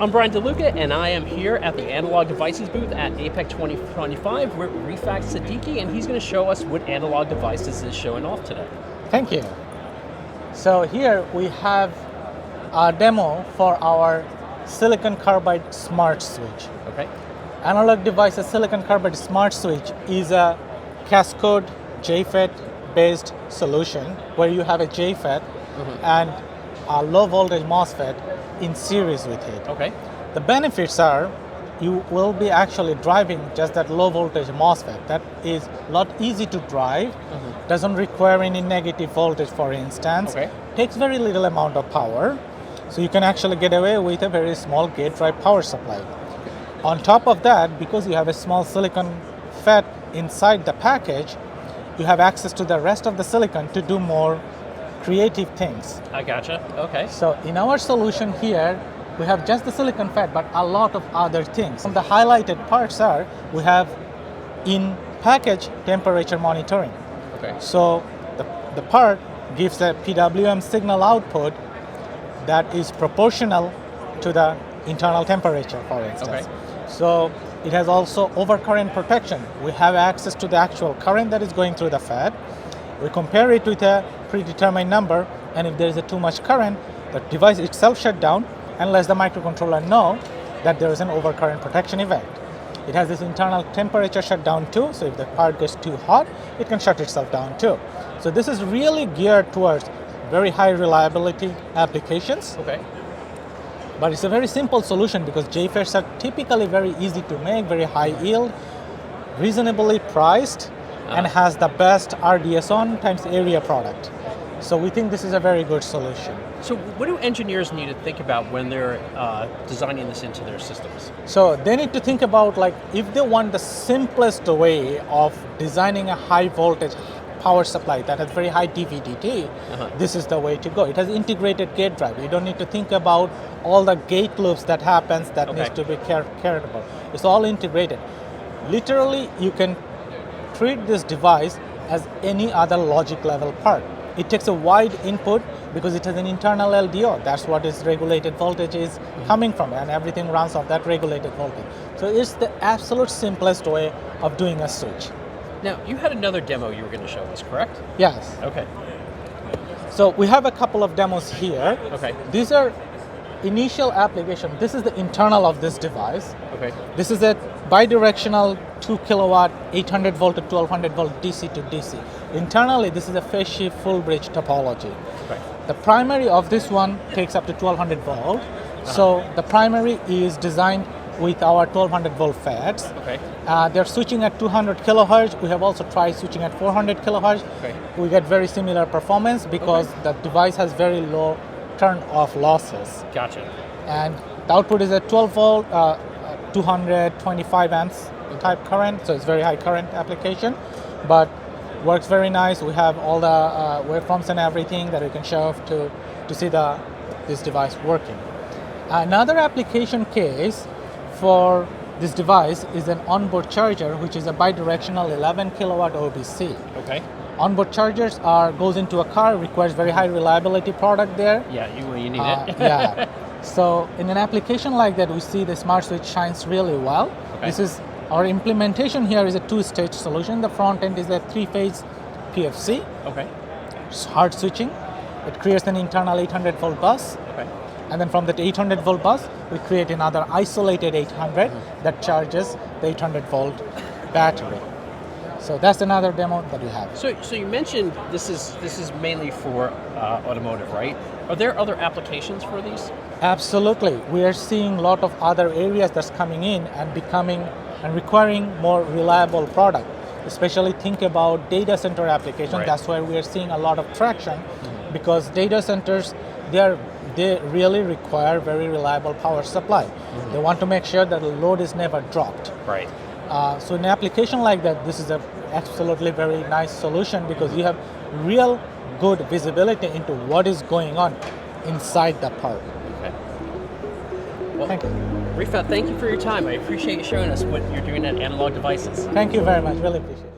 I'm Bryan DeLuca, and I am here at the Analog Devices booth at APEC 2025 with Rifat Siddique, and he's going to show us what Analog Devices is showing off today. Thank you. So here we have a demo for our silicon carbide smart switch. Okay. Analog Devices silicon carbide smart switch is a cascode JFET-based solution where you have a JFET and a low voltage MOSFET in series with it. Okay. The benefits are you will be actually driving just that low voltage MOSFET. That is a lot easy to drive, doesn't require any negative voltage, for instance, takes very little amount of power, so you can actually get away with a very small gate drive power supply. On top of that, because you have a small silicon FET inside the package, you have access to the rest of the silicon to do more creative things. I gotcha. Okay. So in our solution here, we have just the silicon FET, but a lot of other things. The highlighted parts are, we have in package temperature monitoring. Okay. So the part gives a PWM signal output that is proportional to the internal temperature, for instance. Okay. So it has also overcurrent protection. We have access to the actual current that is going through the FET. We compare it with a predetermined number, and if there is too much current, the device itself shut down and lets the microcontroller know that there is an overcurrent protection event. It has this internal temperature shutdown too, so if the part gets too hot, it can shut itself down too. So this is really geared towards very high reliability applications. Okay. But it's a very simple solution because JFETs are typically very easy to make, very high yield, reasonably priced, and has the best RDS on times area product. So we think this is a very good solution. So what do engineers need to think about when they're designing this into their systems? So they need to think about, like, if they want the simplest way of designing a high voltage power supply that has very high DVDT, this is the way to go. It has integrated gate drive. You don't need to think about all the gate loops that happens that needs to be cared about. It's all integrated. Literally, you can treat this device as any other logic level part. It takes a wide input because it has an internal LDO. That's what its regulated voltage is coming from, and everything runs off that regulated voltage. So it's the absolute simplest way of doing a switch. Now, you had another demo you were going to show us, correct? Yes. Okay. So we have a couple of demos here. Okay. These are initial application. This is the internal of this device. Okay. This is a bi-directional 2 kilowatt 800 volt to 1200 volt DC to DC. Internally, this is a phase shift full bridge topology. Okay. The primary of this one takes up to 1200 volt. So the primary is designed with our 1200 volt FETs. Okay. They're switching at 200 kilohertz. We have also tried switching at 400 kilohertz. Okay. We get very similar performance because the device has very low turn-off losses. Gotcha. And the output is a 12 volt, 225 amps type current, so it's very high current application, but works very nice. We have all the waveforms and everything that we can show off to see this device working. Another application case for this device is an onboard charger, which is a bi-directional 11 kilowatt OBC. Okay. Onboard chargers goes into a car, requires very high reliability product there. Yeah, you need it. Yeah. So in an application like that, we see the smart switch shines really well. Okay. This is our implementation here is a two-stage solution. The front end is a three-phase PFC. Okay. It's hard switching. It creates an internal 800 volt bus. Okay. And then from that 800 volt bus, we create another isolated 800 that charges the 800 volt battery. So that's another demo that we have. So you mentioned this is mainly for automotive, right? Are there other applications for these? Absolutely. We are seeing a lot of other areas that's coming in and becoming and requiring more reliable product. Especially think about data center application. Right. That's where we are seeing a lot of traction because data centers, they really require very reliable power supply. They want to make sure that the load is never dropped. Right. So in an application like that, this is a absolutely very nice solution because you have real good visibility into what is going on inside the part. Okay. Well, thank you. Rifat, thank you for your time. I appreciate you showing us what you're doing at Analog Devices. Thank you very much. Really appreciate it.